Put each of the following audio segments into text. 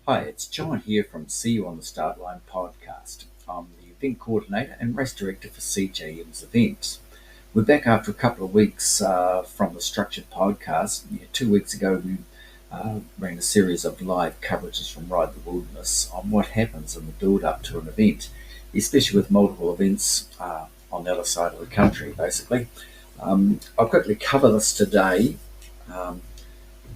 Hi, it's John here from See You on the Start Line podcast. I'm the event coordinator and race director for CJM'S events. We're back after a couple of weeks from the structured podcast. 2 weeks ago, we ran a series of live coverages from Ride the Wilderness on what happens in the build up to an event, especially with multiple events on the other side of the country, basically. I'll quickly cover this today. Um,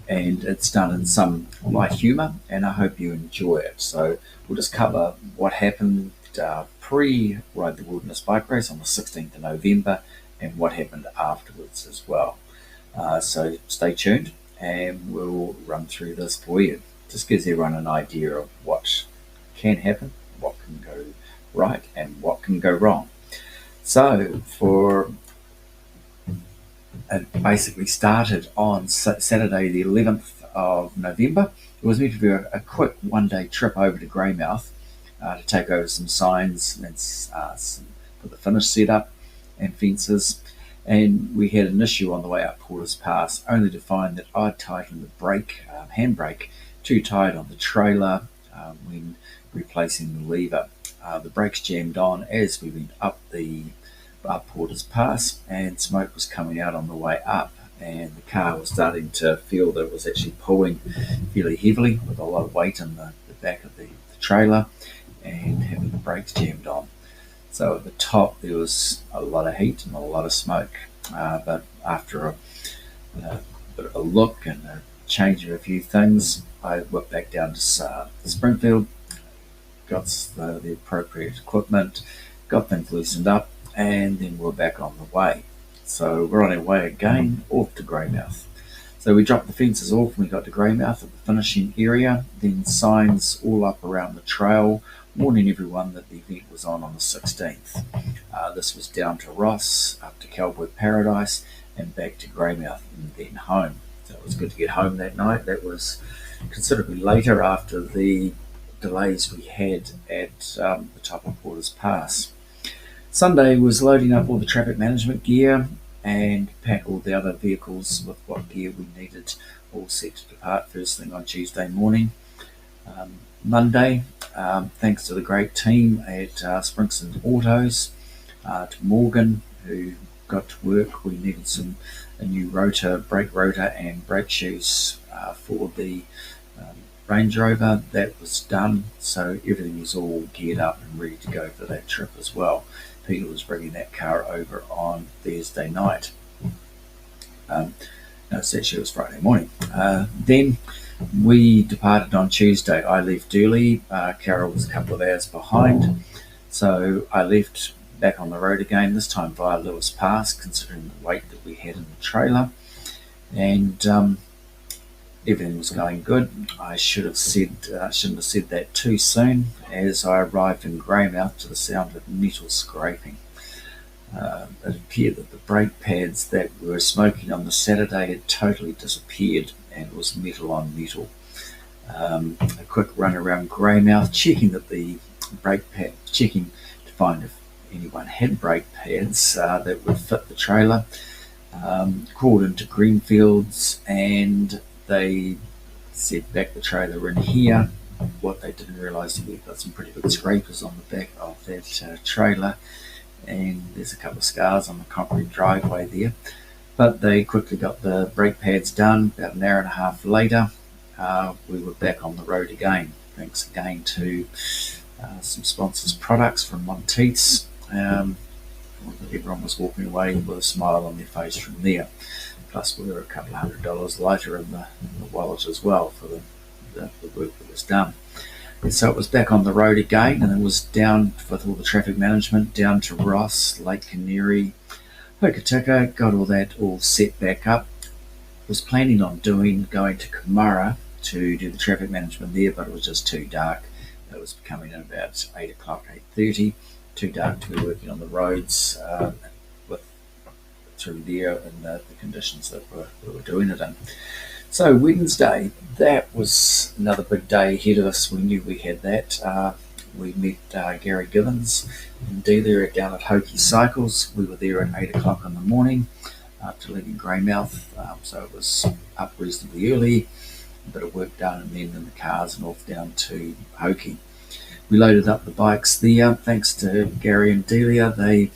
and it's done in some light humour, and I hope you enjoy it. So we'll just cover what happened pre Ride the Wilderness bike race on the 16th of November and what happened afterwards as well. So stay tuned and we'll run through this for you. Just gives everyone an idea of what can happen, what can go right, and what can go wrong. So for it basically started on Saturday, the 11th of November. It was meant to be a quick one-day trip over to Greymouth to take over some signs and put the finish set up and fences. And we had an issue on the way up Porter's Pass, only to find that I'd tightened the brake, handbrake, too tight on the trailer when replacing the lever. The brakes jammed on as we went up Porter's Pass, and smoke was coming out on the way up, and the car was starting to feel that it was actually pulling fairly heavily with a lot of weight in the back of the trailer and having the brakes jammed on. So at the top there was a lot of heat and a lot of smoke, but after a bit of a look and a change of a few things, I went back down to Springfield, got the appropriate equipment, got things loosened up, and then we're back on the way. So we're on our way again off to Greymouth. So we dropped the fences off when we got to Greymouth at the finishing area, then signs all up around the trail, warning everyone that the event was on the 16th. This was down to Ross, up to Cowboy Paradise, and back to Greymouth and then home. So it was good to get home that night. That was considerably later after the delays we had at the top of Porter's Pass. Sunday was loading up all the traffic management gear and pack all the other vehicles with what gear we needed all set to depart first thing on Tuesday morning. Monday, thanks to the great team at Sprinkson Autos, to Morgan who got to work. We needed a new brake rotor and brake shoes for the Range Rover. That was done, so everything was all geared up and ready to go for that trip as well. Peter was bringing that car over on Thursday night. No, actually it was Friday morning. Then we departed on Tuesday. I left early. Carol was a couple of hours behind, so I left back on the road again, this time via Lewis Pass, considering the weight that we had in the trailer. And everything was going good. I shouldn't have said that too soon, as I arrived in Greymouth to the sound of metal scraping. It appeared that the brake pads that were smoking on the Saturday had totally disappeared, and it was metal on metal. A quick run around Greymouth, checking to find if anyone had brake pads that would fit the trailer. Crawled into Greenfields, and they said back the trailer in here. What they didn't realise is we've got some pretty big scrapers on the back of that trailer, and there's a couple of scars on the concrete driveway there. But they quickly got the brake pads done. About an hour and a half later, we were back on the road again. Thanks again to some sponsors' products from Monteith's. Everyone was walking away with a smile on their face from there. Plus, we were a couple of $100 lighter in the wallet as well for the work that was done. And so it was back on the road again, and it was down with all the traffic management, down to Ross, Lake Canary, Hokitika, got all that all set back up. Was planning on going to Kumara to do the traffic management there, but it was just too dark. It was coming in about 8 o'clock, 8:30. Too dark to be working on the roads through there in the conditions that we were doing it in. So Wednesday, that was another big day ahead of us. We knew we had that. We met Gary Givens and dealer down at Hokie Cycles. We were there at 8 o'clock in the morning after leaving Greymouth, so it was up reasonably early. a bit of work done, and then in the cars and off down to Hoki. We loaded up the bikes there. Thanks to Gary and Delia, they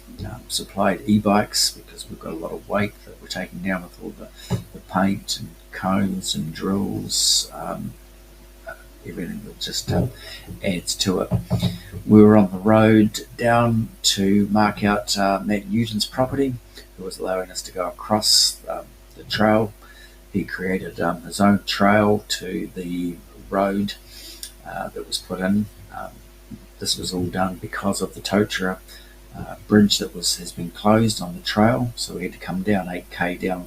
supplied e-bikes because we've got a lot of weight that we're taking down with all the paint and cones and drills, everything that just adds to it. We were on the road down to mark out Matt Newton's property, who was allowing us to go across the trail. He created his own trail to the road that was put in. This was all done because of the Totara bridge that has been closed on the trail, so we had to come down 8k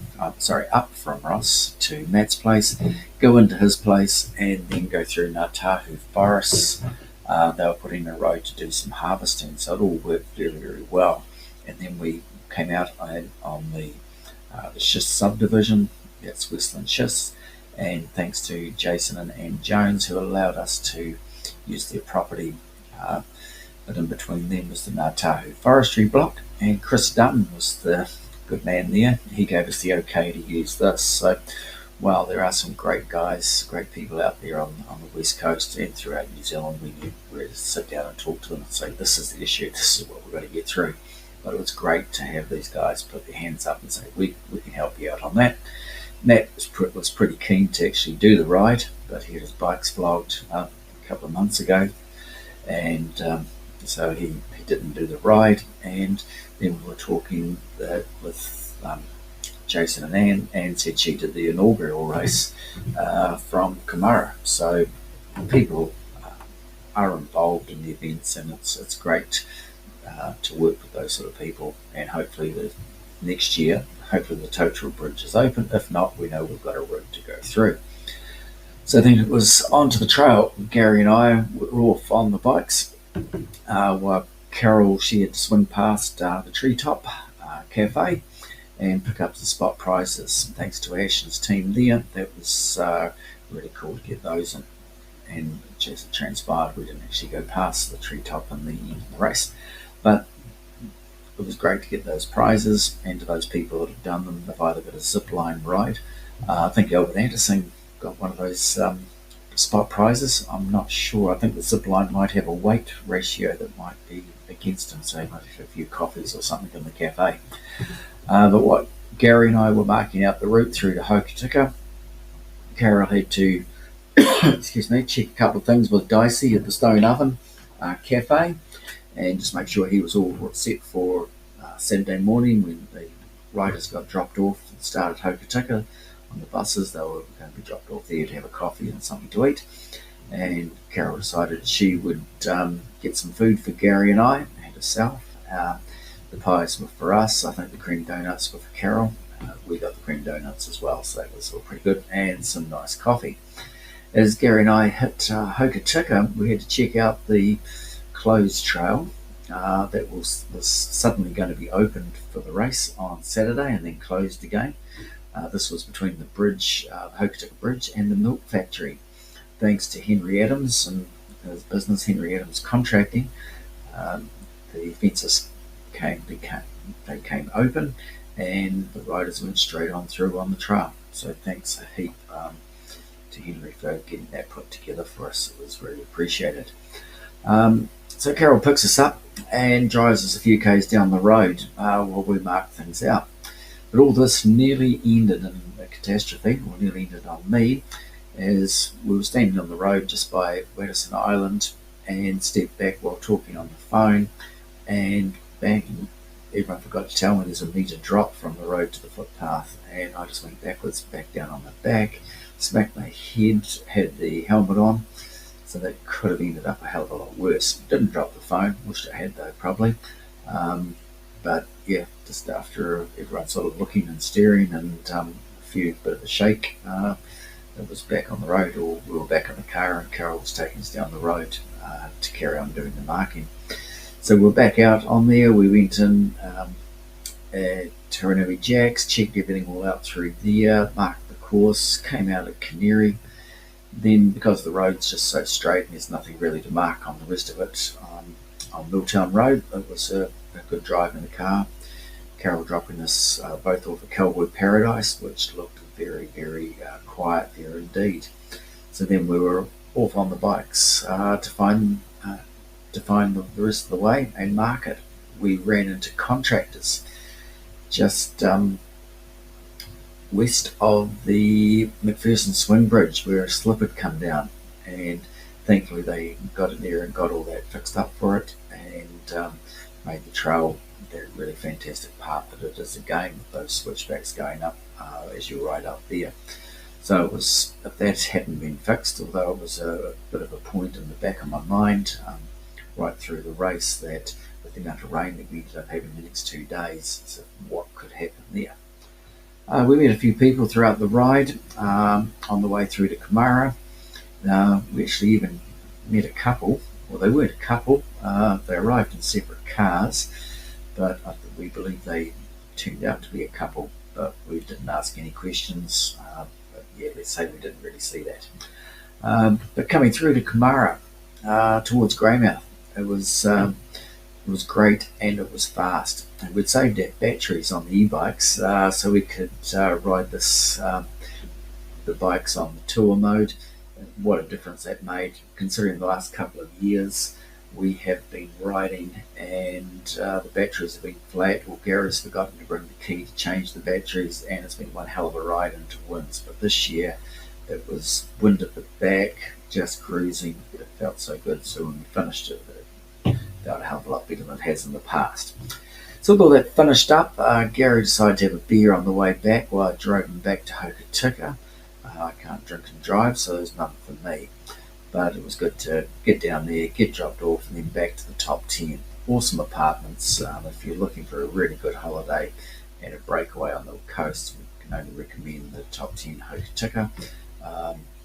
up from Ross to Matt's place, go into his place, and then go through Ngātahu forests. They were putting a road to do some harvesting, so it all worked very, very well. And then we came out on the Schist subdivision, that's Westland Schist, and thanks to Jason and Anne Jones, who allowed us to use their property. But in between them was the Ngātahu forestry block, and Chris Dutton was the good man there. He gave us the okay to use this. So while there are some great guys, great people out there on the west coast and throughout New Zealand, we knew where to sit down and talk to them and say, this is the issue, this is what we've got to get through. But it was great to have these guys put their hands up and say, we can help you out on that. Matt was pretty keen to actually do the ride, but he had his bikes flogged a couple of months ago, and so he didn't do the ride. And then we were talking with Jason and Anne. Anne said she did the inaugural race from Kumara. So people are involved in the events, and it's great to work with those sort of people. And hopefully next year, hopefully the Totara Bridge is open. If not, we know we've got a route to go through. So then it was onto the trail. Gary and I were off on the bikes, while Carol, she had to swing past the Treetop Cafe and pick up the spot prizes. Thanks to Ash's team there, that was really cool to get those in. And just transpired, we didn't actually go past the Treetop in the race, but it was great to get those prizes. And to those people that have done them, they've either got a zip line ride. I think Albert Anderson got one of those spot prizes. I'm not sure. I think the zip line might have a weight ratio that might be against him, so he might have a few coffees or something in the cafe. But what Gary and I were marking out the route through to Hokitika. Carol had to excuse me, check a couple of things with Dicey at the Stone Oven Cafe, and just make sure he was all set for Saturday morning when the riders got dropped off and started Hokitika on the buses. They were going to be dropped off there to have a coffee and something to eat. And Carol decided she would get some food for Gary and I and herself. The pies were for us. I think the cream donuts were for Carol. We got the cream donuts as well, so that was all pretty good, and some nice coffee. As Gary and I hit Hokitika, we had to check out the closed trail that was suddenly going to be opened for the race on Saturday and then closed again. This was between the bridge, Hokitika Bridge, and the milk factory. Thanks to Henry Adams and his business, Henry Adams Contracting, the fences came open, and the riders went straight on through on the trail. So thanks a heap to Henry for getting that put together for us. It was really appreciated. So Carol picks us up and drives us a few k's down the road while we mark things out. But all this nearly ended in a catastrophe, or nearly ended on me, as we were standing on the road just by Waddison Island and stepped back while talking on the phone, and bang, everyone forgot to tell me there's a metre drop from the road to the footpath, and I just went backwards, back down on my back, smacked my head, had the helmet on, so that could have ended up a hell of a lot worse. Didn't drop the phone, wished I had though probably, but yeah, just after everyone sort of looking and staring and a bit of a shake, it was back on the road, or we were back in the car, and Carol was taking us down the road to carry on doing the marking. So we're back out on there. We went in at Taranui Jacks, checked everything all out through there, marked the course, came out at Canary. Then, because the road's just so straight and there's nothing really to mark on the rest of it, on Milltown Road, it was a good drive in the car. Carol dropping us both off at Cowboy Paradise, which looked very, very quiet there indeed. So then we were off on the bikes to find the rest of the way and market. We ran into contractors just west of the McPherson Swing Bridge where a slip had come down, and thankfully they got in there and got all that fixed up for it, and made the trail that really fantastic part that it is again, with those switchbacks going up as you ride up there. So it was, if that hadn't been fixed, although it was a bit of a point in the back of my mind right through the race, that with the amount of rain that we ended up having the next 2 days, so what could happen there. We met a few people throughout the ride on the way through to Kumara. We actually even met a couple. Well, they weren't a couple. They arrived in separate cars, but we believe they turned out to be a couple, but we didn't ask any questions. But yeah, let's say we didn't really see that. But coming through to Kumara towards Greymouth, it was great and it was fast. And we'd saved our batteries on the e-bikes so we could ride the bikes on the tour mode. What a difference that made, considering the last couple of years we have been riding and the batteries have been flat, or Gary's forgotten to bring the key to change the batteries, and it's been one hell of a ride into winds. But this year it was wind at the back, just cruising. It felt so good. So when we finished it felt a hell of a lot better than it has in the past. So with all that finished up, Gary decided to have a beer on the way back while I drove him back to Hokitika. I can't drink and drive, so there's nothing for me. But it was good to get down there, get dropped off, and then back to the top 10. Awesome apartments. If you're looking for a really good holiday and a breakaway on the coast, we can only recommend the top 10 Hokitika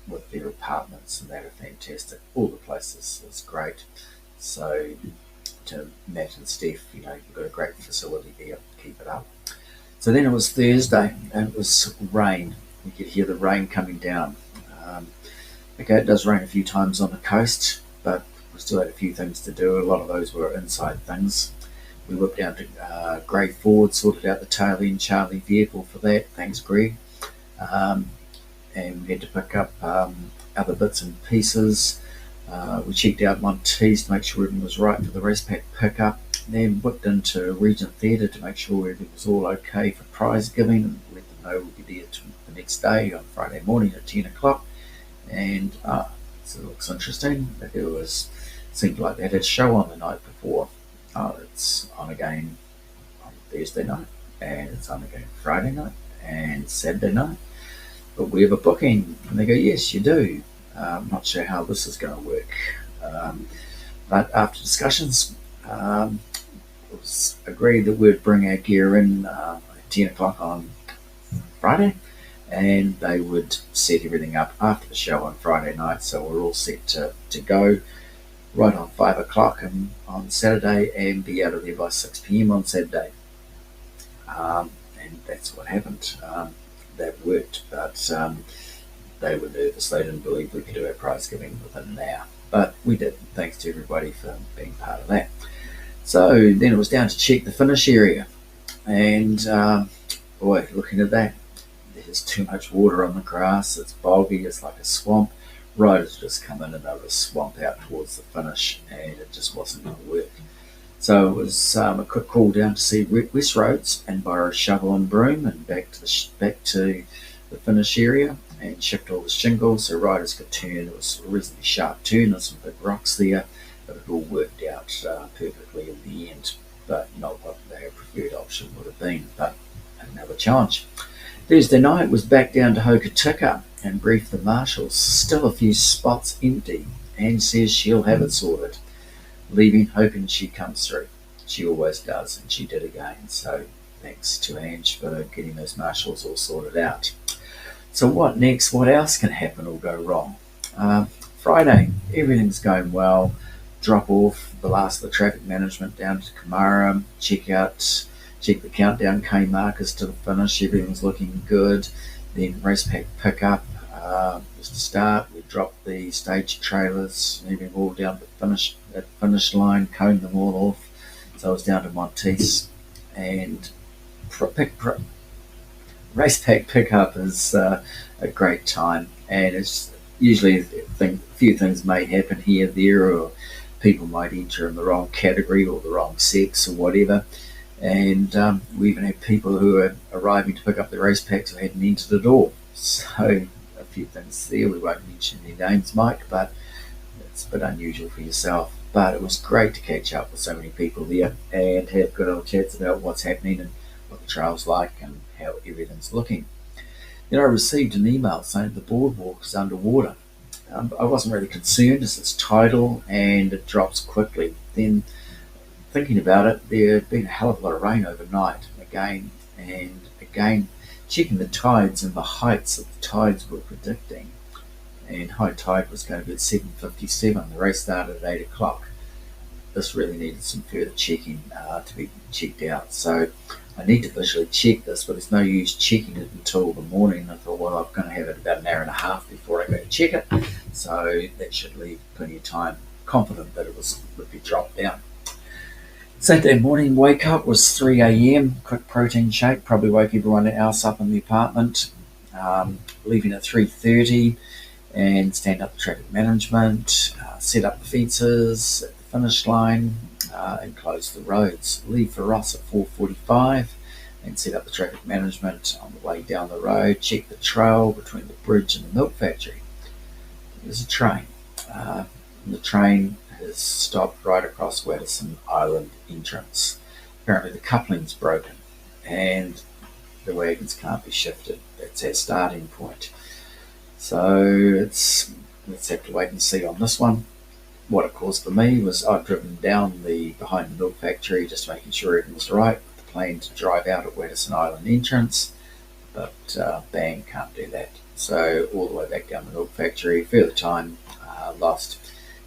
with their apartments, and they are fantastic. All the places is great. So to Matt and Steph, you've got a great facility there. Keep it up. So then it was Thursday, and it was rain. You could hear the rain coming down. Okay, it does rain a few times on the coast, but we still had a few things to do. A lot of those were inside things. We whipped down to Grey Ford, sorted out the tail end Charlie vehicle for that. Thanks, Greg. And we had to pick up other bits and pieces. We checked out Monteith to make sure everything was right for the Raspac pickup. Then whipped into Regent Theatre to make sure everything was all okay for prize giving, and let them know we'd be there the next day on Friday morning at 10 o'clock. And so it looks interesting. Seemed like they had a show on the night before. It's on again on Thursday night, and it's on again Friday night and Saturday night. But we have a booking. And they go, yes, you do. I'm not sure how this is going to work. But after discussions, it was agreed that we'd bring our gear in at 10 o'clock on Friday, and they would set everything up after the show on Friday night. So we're all set to go right on 5 o'clock on Saturday and be out of there by 6 p.m. on Saturday. And that's what happened. That worked, but they were nervous. They didn't believe we could do our prize giving within an hour. But we did. Thanks to everybody for being part of that. So then it was down to check the finish area. And boy, looking at that, there's too much water on the grass. It's boggy. It's like a swamp. Riders just come in and they would swamp out towards the finish, and it just wasn't going to work. So it was a quick call down to see West Roads and borrow a shovel and broom and back to the finish area and shift all the shingles so riders could turn. It was a reasonably sharp turn. There's some big rocks there, but it all worked out perfectly in the end. But not what their preferred option would have been, but another challenge. Thursday night was back down to Hokitika and briefed the marshals. Still a few spots empty. Anne says she'll have it sorted. Leaving, hoping she comes through. She always does, and she did again. So thanks to Ange for getting those marshals all sorted out. So what next? What else can happen or go wrong? Friday, everything's going well. Drop off the last of the traffic management down to Kumara. Check the countdown K markers to the finish. Everything's looking good. Then Racepack pickup was to start. We dropped the stage trailers, moving all down the finish line, coned them all off. So I was down to Monteith, and Racepack pickup is a great time, and it's usually a few things may happen here, there, or people might enter in the wrong category or the wrong sex or whatever. And we even had people who are arriving to pick up the race packs who hadn't entered at all. So a few things there. We won't mention any names, Mike, but it's a bit unusual for yourself. But it was great to catch up with so many people there and have good old chats about what's happening and what the trail's like and how everything's looking. Then I received an email saying the boardwalk is underwater. I wasn't really concerned as it's tidal and it drops quickly. Then thinking about it, there had been a hell of a lot of rain overnight and again, checking the tides and the heights that the tides were predicting. And high tide was going to be at 7:57. The race started at 8 o'clock. This really needed some further checking to be checked out. So I need to visually check this, but there's no use checking it until the morning. I thought, well, I'm going to have it about an hour and a half before I go to check it. So that should leave plenty of time. Confident that would be dropped down. Saturday morning wake up was 3 a.m. Quick protein shake. Probably woke everyone else up in the apartment. Leaving at 3:30 and stand up the traffic management, set up the fences at the finish line, and close the roads. Leave for Ross at 4:45 and set up the traffic management on the way down the road. Check the trail between the bridge and the milk factory. There's a train. The train has stopped right across Watterson Island entrance. Apparently the coupling's broken and the wagons can't be shifted. That's our starting point. So let's have to wait and see on this one. What it caused for me was I'd driven down behind the milk factory just making sure everything was right. The plan to drive out at Watterson Island entrance, but bang, can't do that. So all the way back down the milk factory, further time lost.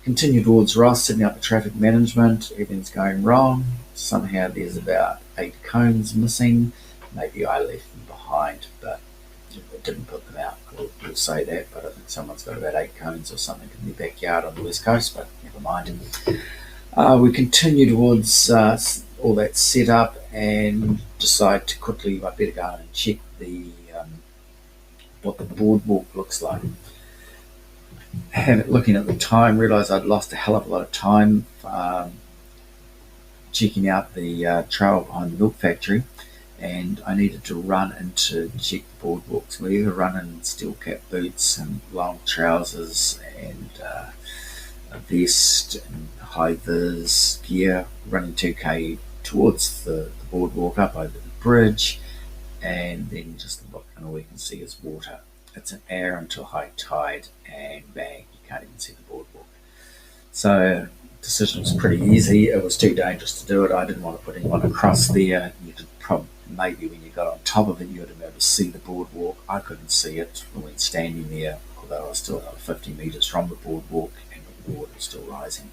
Continue towards Ross, setting up the traffic management. Everything's going wrong. Somehow there's about 8 cones missing. Maybe I left them behind, but I didn't put them out. We'll say that, but I think someone's got about 8 cones or something in their backyard on the west coast, but never mind. We continue towards all that set up and decide to quickly, I better go and check what the boardwalk looks like. Looking at the time, realised I'd lost a hell of a lot of time checking out the trail behind the milk factory, and I needed to run in to check the boardwalks. We either run in steel cap boots and long trousers and a vest and high vis gear, running 2k towards the boardwalk up over the bridge, and then just look and all we can see is water. It's an hour until high tide, and bang, you can't even see the boardwalk. So the decision was pretty easy. It was too dangerous to do it. I didn't want to put anyone across there. You could maybe when you got on top of it, you would have been able to see the boardwalk. I couldn't see it when standing there, although I was still about 50 metres from the boardwalk and the water was still rising.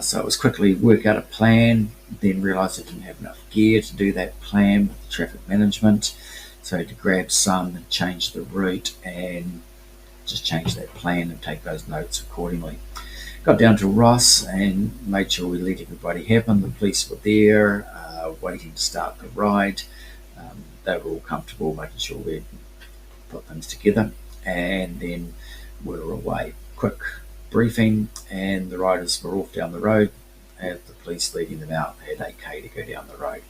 So it was quickly work out a plan, then realised I didn't have enough gear to do that plan with the traffic management. So I had to grab some and change the route and just change that plan and take those notes accordingly. Got down to Ross and made sure we let everybody happen. The police were there, waiting to start the ride. They were all comfortable, making sure we put things together. And then we were away. Quick briefing, and the riders were off down the road. And the police leading them out. They had 8k to go down the road.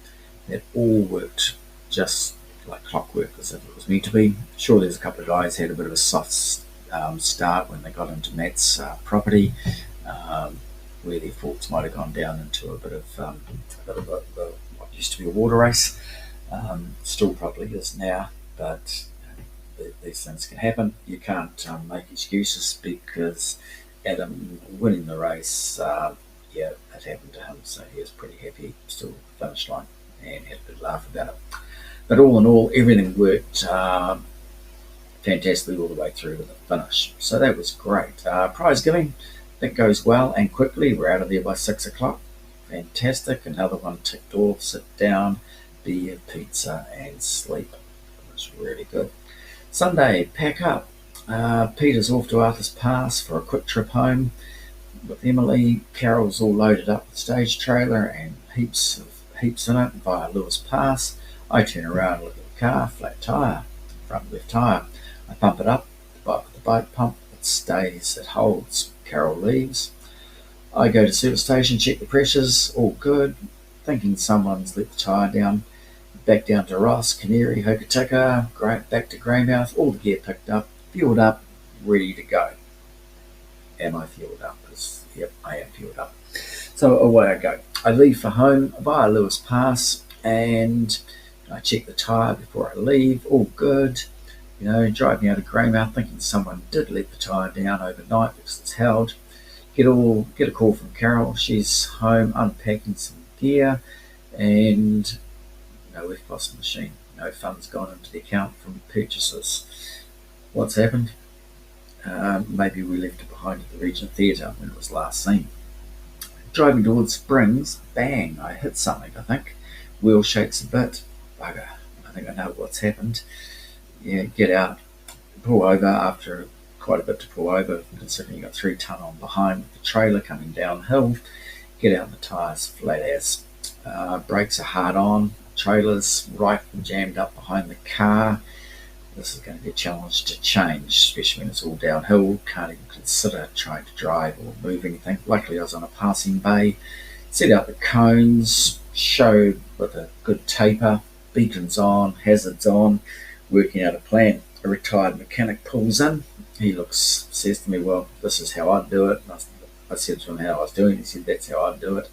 That all worked just like clockwork, as if it was meant to be. Sure, there's a couple of guys had a bit of a soft start when they got into Matt's property, where their forks might have gone down into a bit of what used to be a water race. Still probably is now, but these things can happen. You can't make excuses because Adam winning the race, it happened to him, so he was pretty happy still at the finish line and had a good laugh about it. But all in all, everything worked fantastically all the way through to the finish. So that was great. Prize giving, that goes well and quickly. We're out of there by 6 o'clock. Fantastic. Another one ticked off. Sit down, beer, pizza, and sleep. It was really good. Sunday, pack up. Peter's off to Arthur's Pass for a quick trip home with Emily. Carol's all loaded up with stage trailer and heaps in it via Lewis Pass. I turn around, look at the car, flat tyre, front left tyre. I pump it up, the bike pump, stays, it holds. Carol leaves. I go to service station, check the pressures, all good. Thinking someone's let the tyre down. Back down to Ross, Canary, Hokitika, back to Greymouth, all the gear picked up, fueled up, ready to go. Am I fueled up? Yep, I am fueled up. So away I go. I leave for home via Lewis Pass, and I check the tyre before I leave, all good. Driving out of Greymouth, thinking someone did let the tyre down overnight because it's held. Get a call from Carol. She's home unpacking some gear, and we've lost the machine. No funds gone into the account from purchases. What's happened? Maybe we left it behind at the Regent Theatre when it was last seen. Driving towards Springs, bang, I hit something, I think. Wheel shakes a bit. Bugger, I think I know what's happened. Yeah, get out, pull over after quite a bit to pull over, considering you got 3 tonne on behind with the trailer coming downhill. Get out, the tyres flat as. Brakes are hard on, trailer's right jammed up behind the car. This is going to be a challenge to change, especially when it's all downhill. Can't even consider trying to drive or move anything. Luckily I was on a passing bay, set out the cones, showed with a good taper, beacons on, hazards on, working out a plan. A retired mechanic pulls in. He says to me, well, this is how I'd do it. And I said to him how I was doing. He said, that's how I'd do it.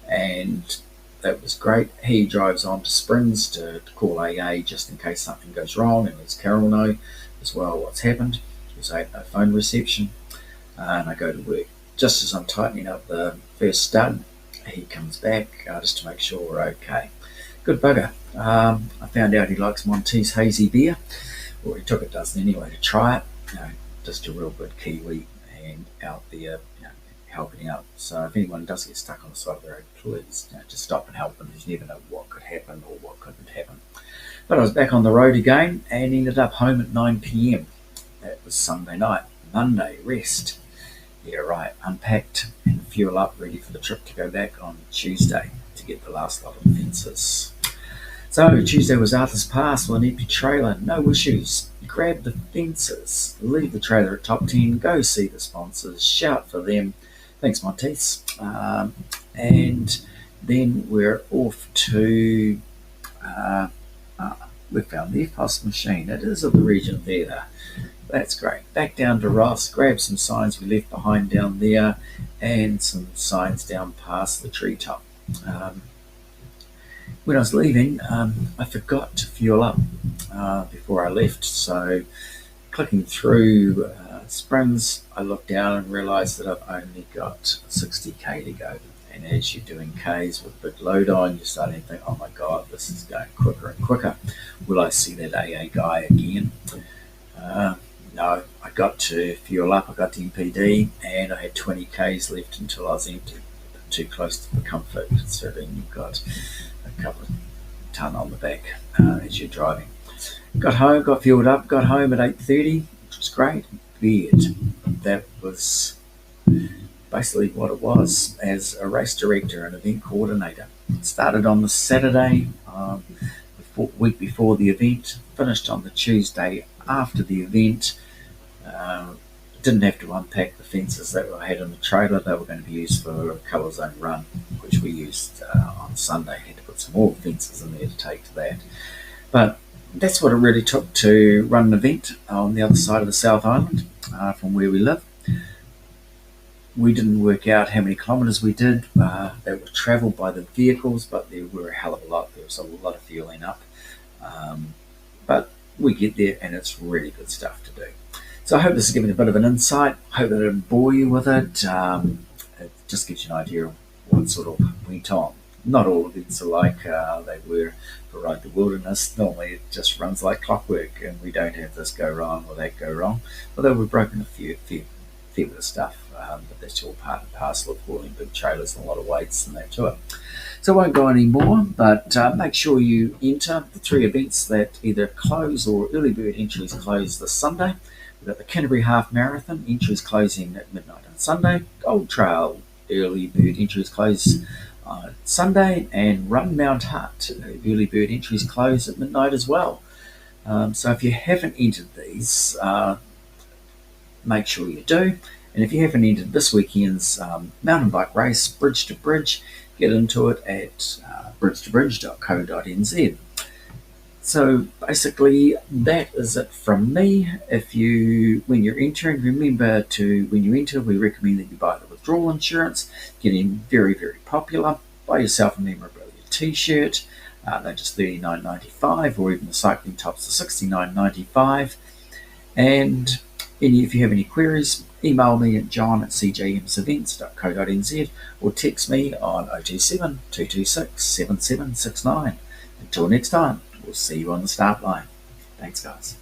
And that was great. He drives on to Springs to call AA just in case something goes wrong, and lets Carol know as well what's happened. There's no phone reception. And I go to work. Just as I'm tightening up the first stud, he comes back just to make sure we're okay. Good bugger. I found out he likes Monteith's hazy beer. Well, he took a dozen anyway to try it. Just a real good Kiwi and out there, helping out. So if anyone does get stuck on the side of the road, please just stop and help them. You never know what could happen or what couldn't happen. But I was back on the road again and ended up home at 9 p.m. That was Sunday night. Monday, rest. Yeah, right. Unpacked and fuel up, ready for the trip to go back on Tuesday to get the last lot of fences. So Tuesday was Arthur's Pass with an empty trailer, no issues. Grab the fences, leave the trailer at top 10, go see the sponsors, shout for them. Thanks, Monteith's. And then we're off to, we found the EFOS machine. It is at the Regent Theatre. That's great. Back down to Ross, grab some signs we left behind down there, and some signs down past the treetop. When I was leaving, I forgot to fuel up before I left. So clicking through Springs, I looked down and realised that I've only got 60k to go. And as you're doing Ks with a big load on, you're starting to think, oh my God, this is going quicker and quicker. Will I see that AA guy again? No, I got to fuel up, I got to MPD, and I had 20 Ks left until I was empty. Too close to the comfort, considering you've got a couple of tonne on the back as you're driving. Got home, got fueled up, got home at 8:30, which was great. Beard. That was basically what it was as a race director and event coordinator. Started on the Saturday, week before the event, finished on the Tuesday after the event. Didn't have to unpack the fences that I had in the trailer. They were going to be used for a colour zone run, which we used on Sunday. Had to put some more fences in there to take to that. But that's what it really took to run an event on the other side of the South Island from where we live. We didn't work out how many kilometres we did that were travelled by the vehicles, but there were a hell of a lot. There was a lot of fueling up. But we get there and it's really good stuff to do. So I hope this has given you a bit of an insight. I hope that it didn't bore you with it. It just gives you an idea of what sort of went on. Not all events are like they were for Ride the Wilderness. Normally it just runs like clockwork and we don't have this go wrong or that go wrong. Although we've broken a fair bit of stuff. But that's all part and parcel of hauling big trailers and a lot of weights and that to it. So I won't go any more, but make sure you enter the 3 events that either close or early bird entries close this Sunday. We've got the Canterbury Half Marathon, entries closing at midnight on Sunday. Gold Trail, early bird entries close on Sunday. And Run Mount Hutt, early bird entries close at midnight as well. So if you haven't entered these, make sure you do. And if you haven't entered this weekend's mountain bike race, Bridge to Bridge, get into it at bridgetobridge.co.nz. So basically, that is it from me. When you're entering, remember when you enter, we recommend that you buy the withdrawal insurance. Getting very, very popular. Buy yourself a memorabilia T-shirt. They're just $39.95, or even the cycling tops are $69.95. And if you have any queries, email me at john@cjmsevents.co.nz or text me on 027 226 7769. Until next time, we'll see you on the start line. Thanks, guys.